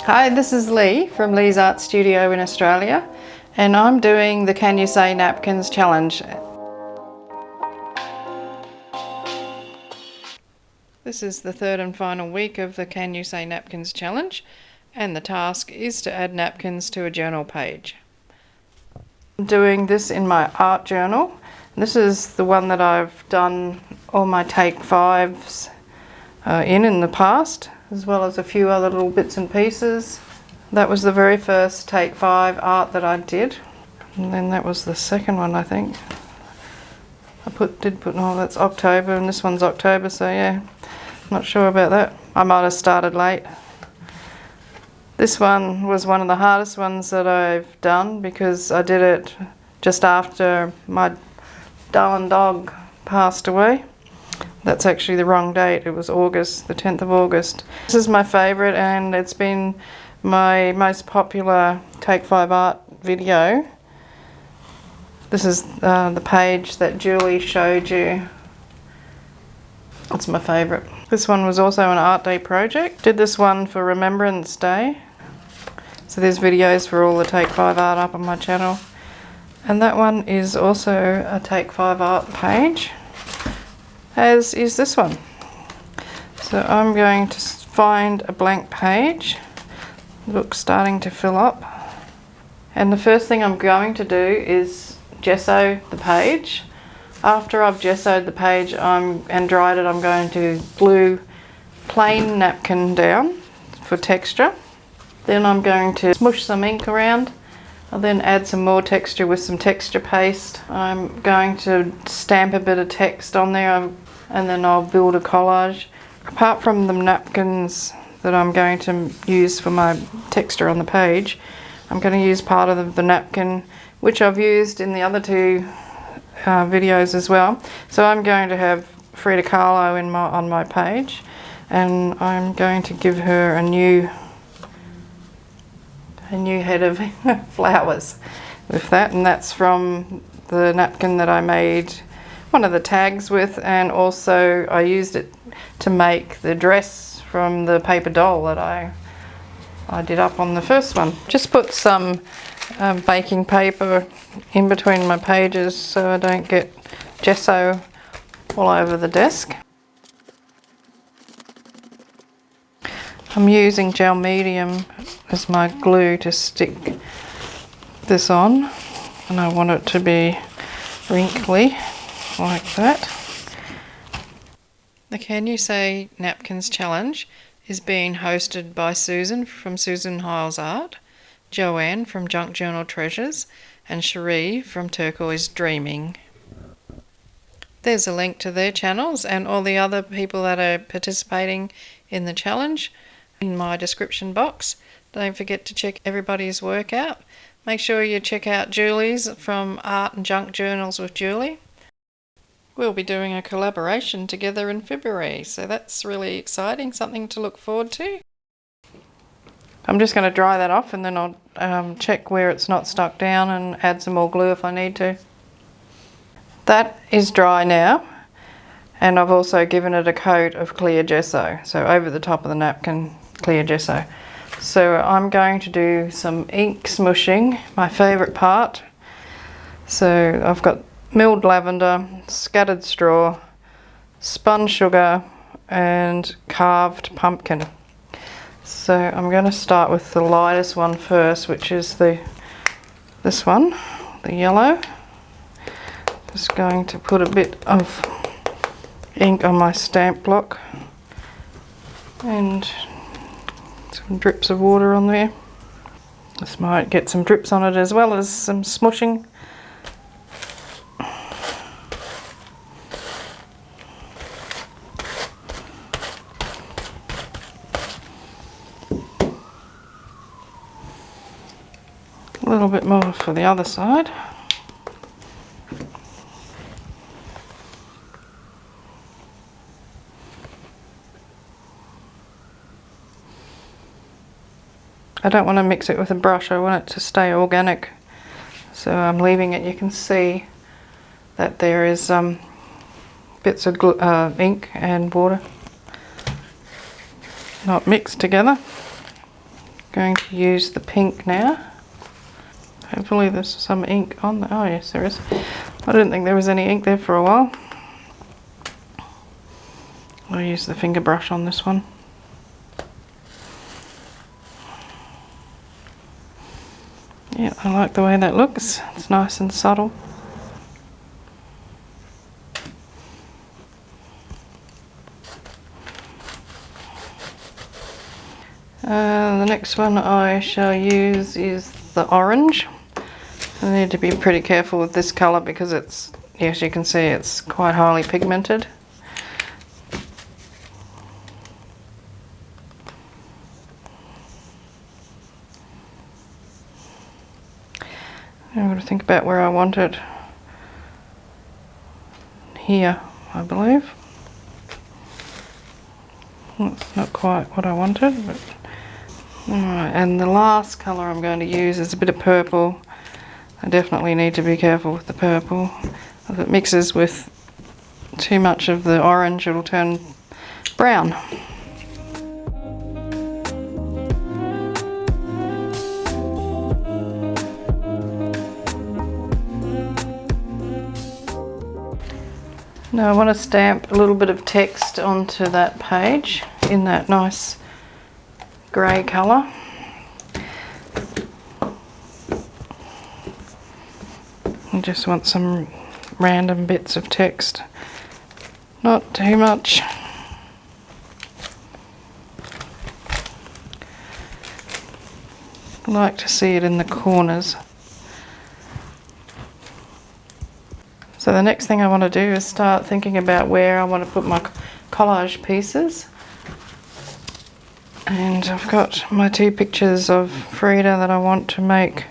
Hi, this is Leigh from Leigh's Art Studio in Australia, and I'm doing the Can You Say Napkins challenge. This is the third and final week of the Can You Say Napkins challenge, and the task is to add napkins to a journal page. I'm doing this in my art journal. This is the one that I've done all my take fives in the past, as well as a few other little bits and pieces. That was the very first take five art that I did, and then that was the second one, I think. Oh, that's October, and this one's October, so yeah, not sure about that. I might have started late. This one was one of the hardest ones that I've done because I did it just after my darling dog passed away. That's actually the wrong date. It was August, the 10th of August. This is my favourite, and it's been my most popular Take 5 art video. This is the page that Julie showed you. It's my favourite. This one was also an Art Day project. Did this one for Remembrance Day. So there's videos for all the Take 5 art up on my channel. And that one is also a Take 5 art page, as is this one. So I'm going to find a blank page. Look, starting to fill up. And the first thing I'm going to do is gesso the page. After I've gessoed the page and dried it, I'm going to glue plain napkin down for texture. Then I'm going to smush some ink around. I'll then add some more texture with some texture paste. I'm going to stamp a bit of text on there, and then I'll build a collage. Apart from the napkins that I'm going to use for my texture on the page, I'm going to use part of the napkin, which I've used in the other two videos as well. So I'm going to have Frida Kahlo on my page, and I'm going to give her a new head of flowers with that, and that's from the napkin that I made one of the tags with, and also I used it to make the dress from the paper doll that I did up on the first one. Just put some baking paper in between my pages so I don't get gesso all over the desk. I'm using gel medium as my glue to stick this on, and I want it to be wrinkly like that. The Can You Say Napkins challenge is being hosted by Susan from Susan Hiles Art, Joanne from Junk Journal Treasures, and Sheree from Turquoise Dreaming. There's a link to their channels and all the other people that are participating in the challenge in my description box. Don't forget to check everybody's work out. Make sure you check out Julie's from Art and Junk Journals with Julie. We'll be doing a collaboration together in February, so that's really exciting, something to look forward to. I'm just going to dry that off, and then I'll check where it's not stuck down and add some more glue if I need to. That is dry now, and I've also given it a coat of clear gesso, so over the top of the napkin, clear gesso. So I'm going to do some ink smushing, my favourite part. So I've got milled lavender, scattered straw, spun sugar, and carved pumpkin. So I'm going to start with the lightest one first, which is this one, the yellow. Just going to put a bit of ink on my stamp block and some drips of water on there. This might get some drips on it as well as some smushing. A little bit more for the other side. I don't want to mix it with a brush, I want it to stay organic. So I'm leaving it. You can see that there is bits of ink and water not mixed together. Going to use the pink now. Hopefully there's some ink on there. Oh yes, there is. I didn't think there was any ink there for a while. I'll use the finger brush on this one. Yeah, I like the way that looks. It's nice and subtle. The next one I shall use is the orange. I need to be pretty careful with this colour because it's, as you can see, it's quite highly pigmented. I've got to think about where I want it. Here, I believe. That's not quite what I wanted, but alright, and the last colour I'm going to use is a bit of purple. I definitely need to be careful with the purple. If it mixes with too much of the orange, it'll turn brown. Now I want to stamp a little bit of text onto that page in that nice grey colour. I just want some random bits of text, not too much. I like to see it in the corners. So the next thing I want to do is start thinking about where I want to put my collage pieces. And I've got my two pictures of Frida that I want to make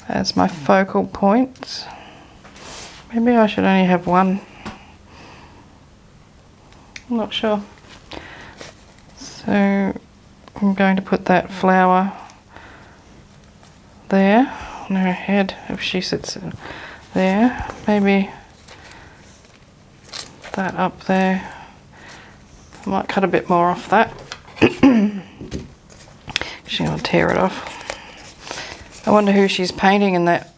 as my focal points. Maybe I should only have one. I'm not sure. So I'm going to put that flower there on her head if she sits there. Maybe that up there. I might cut a bit more off that. She's going to tear it off. I wonder who she's painting in that.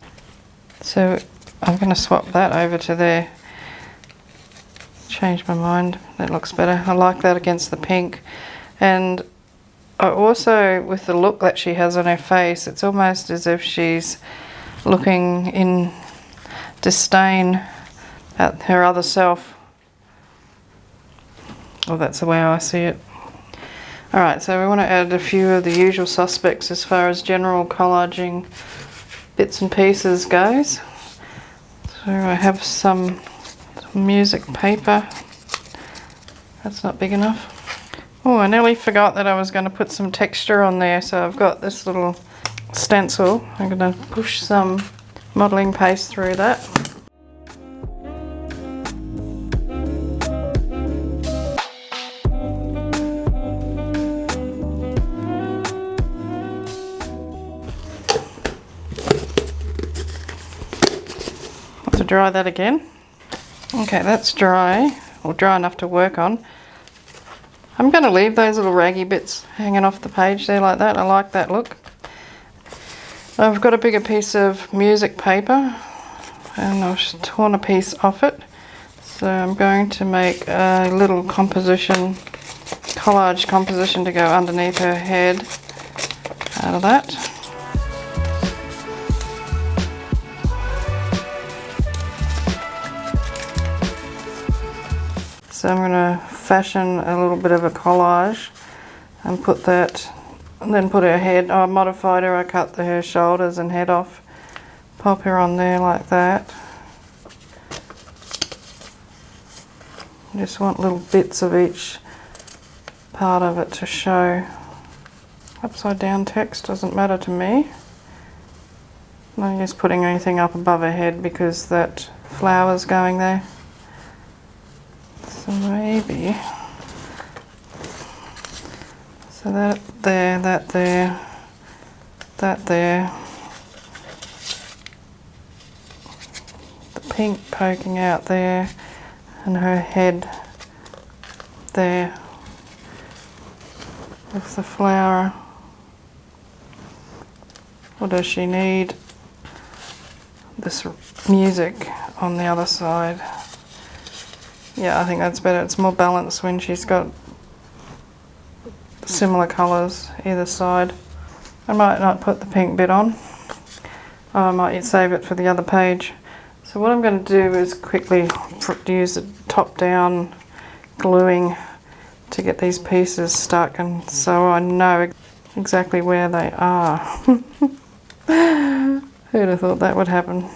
So I'm going to swap that over to there. Change my mind. That looks better. I like that against the pink. And I also, with the look that she has on her face, it's almost as if she's looking in disdain at her other self. Well, that's the way I see it. Alright, so we want to add a few of the usual suspects as far as general collaging bits and pieces goes. So I have some music paper. That's not big enough. Oh, I nearly forgot that I was going to put some texture on there, so I've got this little stencil. I'm going to push some modelling paste through that. To dry that again. Okay, that's dry, or dry enough to work on. I'm going to leave those little raggy bits hanging off the page there like that. I like that look. I've got a bigger piece of music paper and I've just torn a piece off it. So I'm going to make a little composition, collage composition to go underneath her head out of that. So I'm going to fashion a little bit of a collage and put that, and then put her head. I modified her, I cut her shoulders and head off. Pop her on there like that. Just want little bits of each part of it to show. Upside down text doesn't matter to me. No use putting anything up above her head because that flower's going there. So maybe, so that there, that there, that there, the pink poking out there, and her head there with the flower Or does she need this music on the other side? Yeah, I think that's better. It's more balanced when she's got similar colours either side. I might not put the pink bit on. I might save it for the other page. So what I'm going to do is quickly use the top down gluing to get these pieces stuck, and so I know exactly where they are. Who'd have thought that would happen?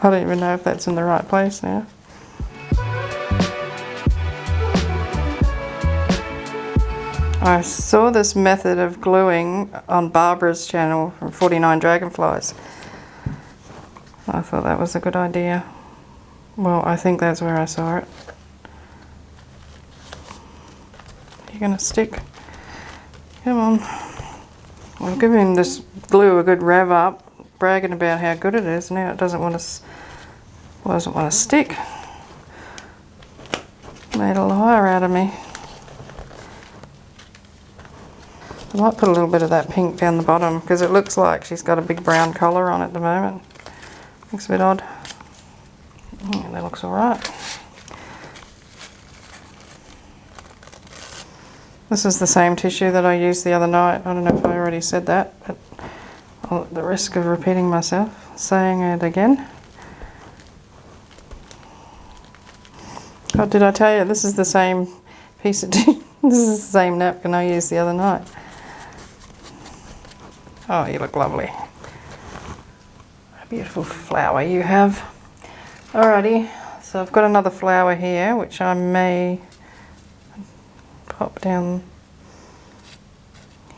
I don't even know if that's in the right place now. I saw this method of gluing on Barbara's channel from 49 Dragonflies. I thought that was a good idea. Well, I think that's where I saw it. You're gonna stick? Come on. I'm giving this glue a good rev up, bragging about how good it is. Now it doesn't want to stick. Made a liar out of me. I might put a little bit of that pink down the bottom because it looks like she's got a big brown collar on at the moment. Looks a bit odd. Yeah, that looks alright. This is the same tissue that I used the other night. I don't know if I already said that, but at the risk of repeating myself, saying it again. Oh, did I tell you this is the same piece of tissue? This is the same napkin I used the other night. Oh, you look lovely. A beautiful flower you have. Alrighty, so I've got another flower here, which I may pop down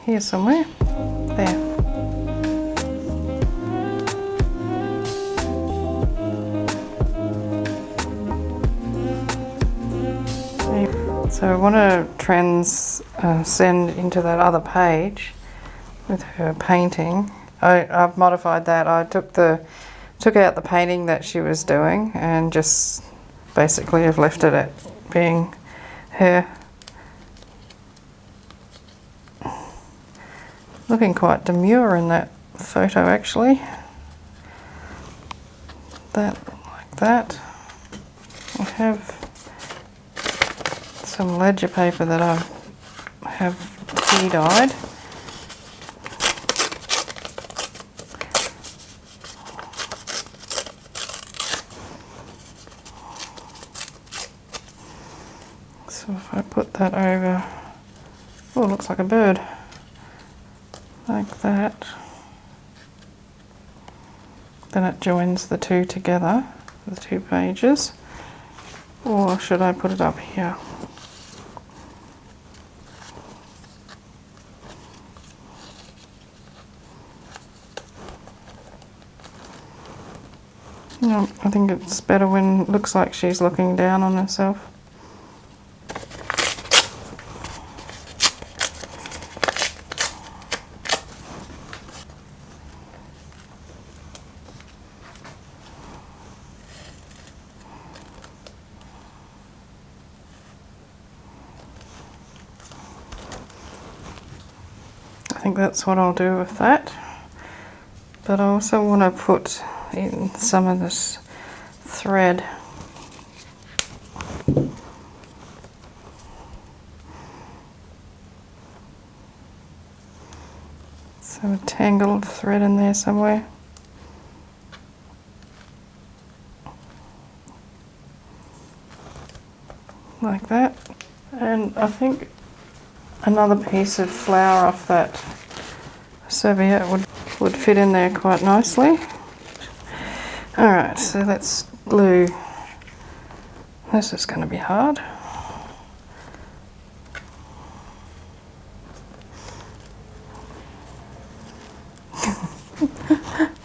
here somewhere. There. So I want to transcend into that other page with her painting. I've modified that. I took out the painting that she was doing and just basically have left it at being her. Looking quite demure in that photo actually. That like that. I have some ledger paper that I have tea dyed. So if I put that over, oh, it looks like a bird, like that, then it joins the two together, the two pages. Or should I put it up here? No, I think it's better when it looks like she's looking down on herself. I think that's what I'll do with that. But I also want to put in some of this thread. So a tangled thread in there somewhere. Like that. And I think another piece of flower off that serviette would fit in there quite nicely. Alright, so let's glue. This is going to be hard.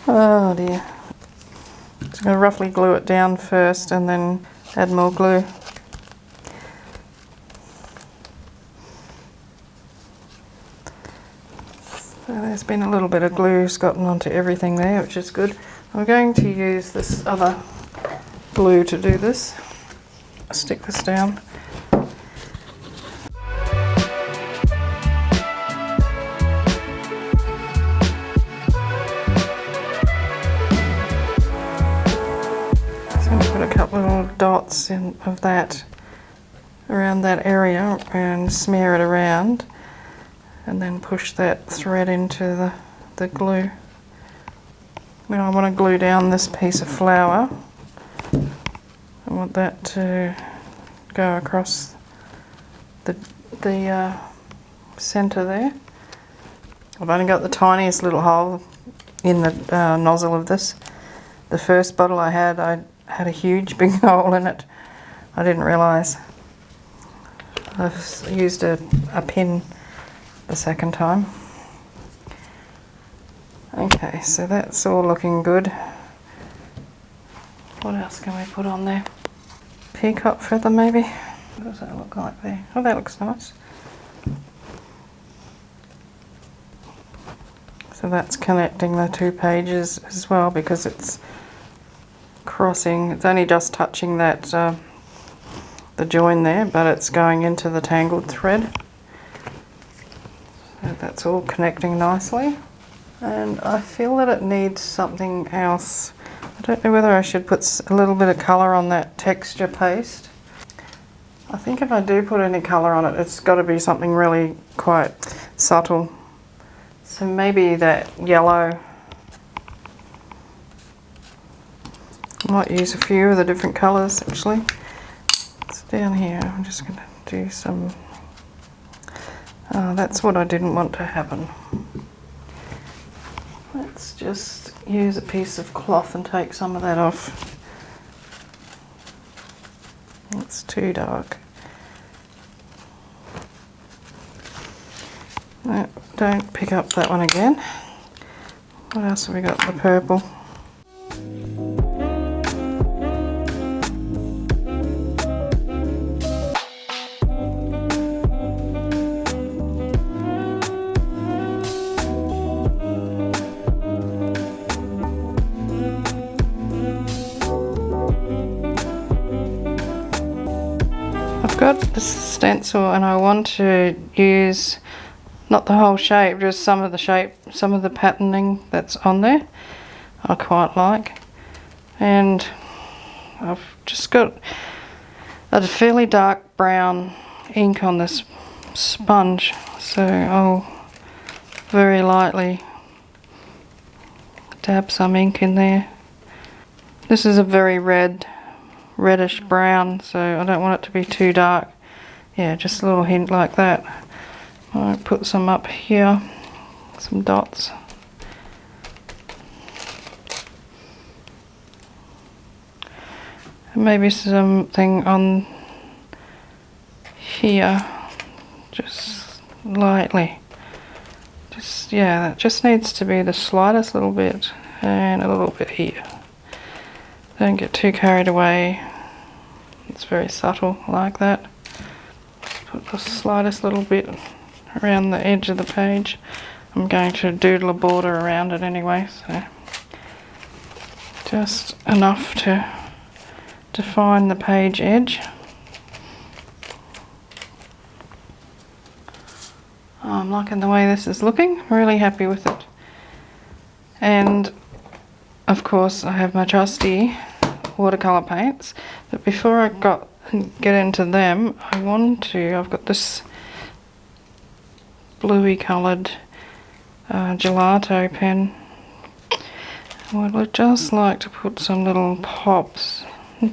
Oh dear. Just going to roughly glue it down first and then add more glue. So there's been a little bit of glue gotten onto everything there, which is good. I'm going to use this other glue to do this. Stick this down. drops of that around that area and smear it around, and then push that thread into the glue. Now I want to glue down this piece of flour. I want that to go across the centre there. I've only got the tiniest little hole in the nozzle of this. The first bottle I had a huge big hole in it. I didn't realise. I've used a pin the second time. Okay, so that's all looking good. What else can we put on there? Peacock feather maybe? What does that look like there? Oh, that looks nice. So that's connecting the two pages as well, because it's crossing. It's only just touching that the join there, but it's going into the tangled thread. So that's all connecting nicely. And I feel that it needs something else. I don't know whether I should put a little bit of colour on that texture paste. I think if I do put any colour on it, it's got to be something really quite subtle. So maybe that yellow. I might use a few of the different colours actually. It's down here. I'm just going to do some. That's what I didn't want to happen. Let's just use a piece of cloth and take some of that off. It's too dark. No, don't pick up that one again. What else have we got? The purple. I've got this stencil and I want to use not the whole shape, just some of the shape, some of the patterning that's on there I quite like. And I've just got a fairly dark brown ink on this sponge, so I'll very lightly dab some ink in there. This is a very reddish brown, so I don't want it to be too dark. Yeah, just a little hint like that. I'll put some up here, some dots. And maybe something on here, just lightly. Just, yeah, that just needs to be the slightest little bit, and a little bit here. Don't get too carried away. It's very subtle like that. Just put the slightest little bit around the edge of the page. I'm going to doodle a border around it anyway, so just enough to define the page edge. I'm liking the way this is looking, really happy with it. And of course I have my trusty watercolour paints, but before I get into them, I've got this bluey coloured gelato pen. I would just like to put some little pops,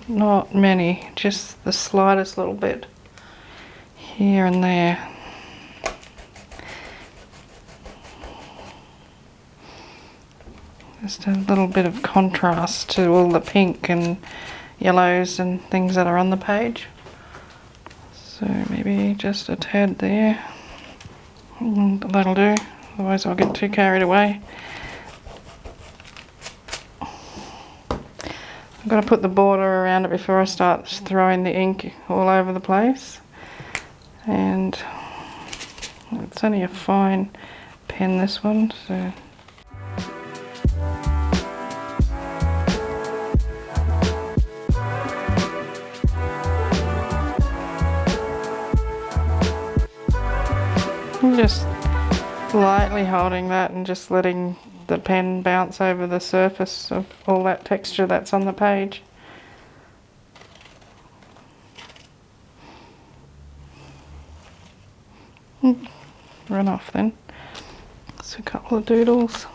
not many, just the slightest little bit here and there. Just a little bit of contrast to all the pink and yellows and things that are on the page. So maybe just a tad there. That'll do, otherwise I'll get too carried away. I've got to put the border around it before I start throwing the ink all over the place. And it's only a fine pen, this one, so. I'm just lightly holding that and just letting the pen bounce over the surface of all that texture that's on the page. Run off then. Just a couple of doodles.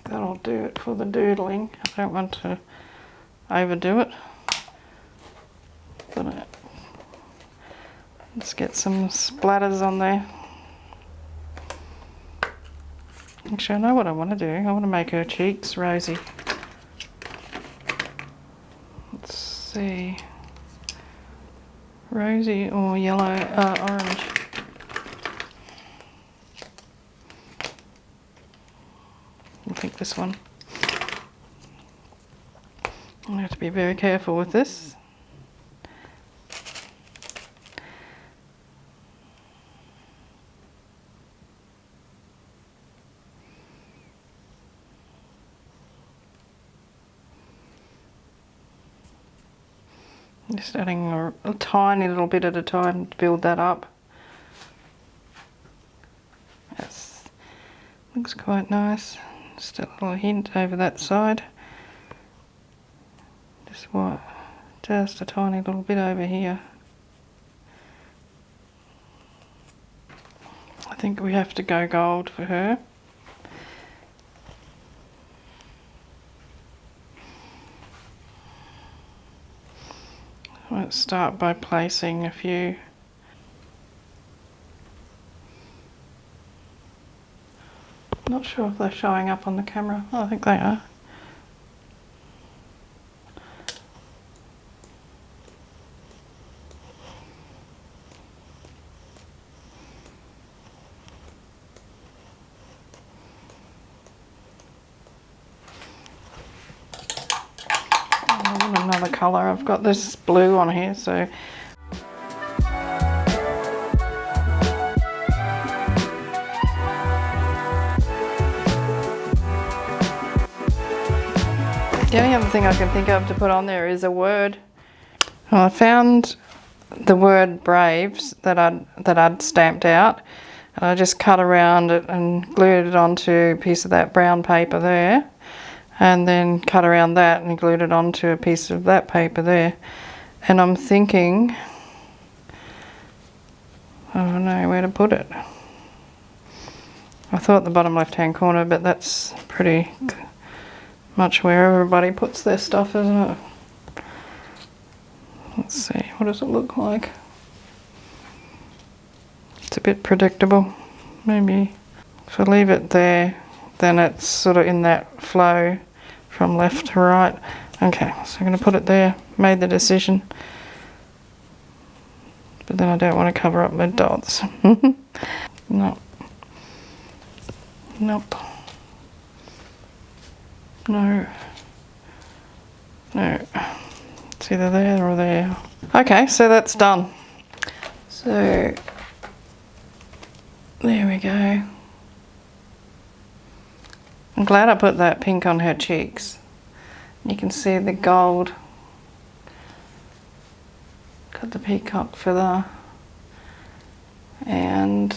That'll do it for the doodling. I don't want to overdo it. But let's get some splatters on there. Actually, I know what I want to do. I want to make her cheeks rosy. Let's see. Rosy or yellow, orange. I think this one. I have to be very careful with this. Just adding a tiny little bit at a time to build that up. Yes, looks quite nice. Just a little hint over that side. Just a tiny little bit over here. I think we have to go gold for her. Let's start by placing a few. Not sure if they're showing up on the camera. Oh, I think they are. I want another colour. I've got this blue on here, so the only other thing I can think of to put on there is a word. Well, I found the word Braves that I'd stamped out, and I just cut around it and glued it onto a piece of that brown paper there, and then cut around that and glued it onto a piece of that paper there. And I'm thinking, I don't know where to put it. I thought the bottom left hand corner, but that's pretty much where everybody puts their stuff, isn't it? Let's see, what does it look like? It's a bit predictable. Maybe if I leave it there, then it's sort of in that flow from left to right. Okay, so I'm going to put it there. Made the decision. But then I don't want to cover up my dots. No. Nope. No. No. It's either there or there. Okay, so that's done. So there we go. I'm glad I put that pink on her cheeks. You can see the gold. Got the peacock feather. And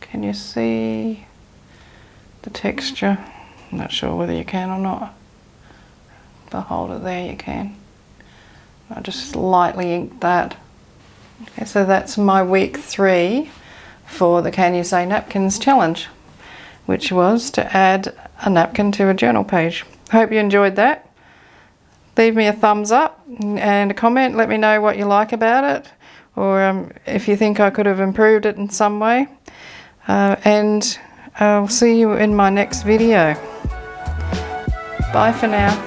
can you see the texture? I'm not sure whether you can or not. If I hold it there, you can. I just lightly inked that. Okay, so that's my week 3 for the Can You Say Napkins challenge, which was to add a napkin to a journal page. Hope you enjoyed that. Leave me a thumbs up and a comment. Let me know what you like about it, or if you think I could have improved it in some way. And I'll see you in my next video. Bye for now.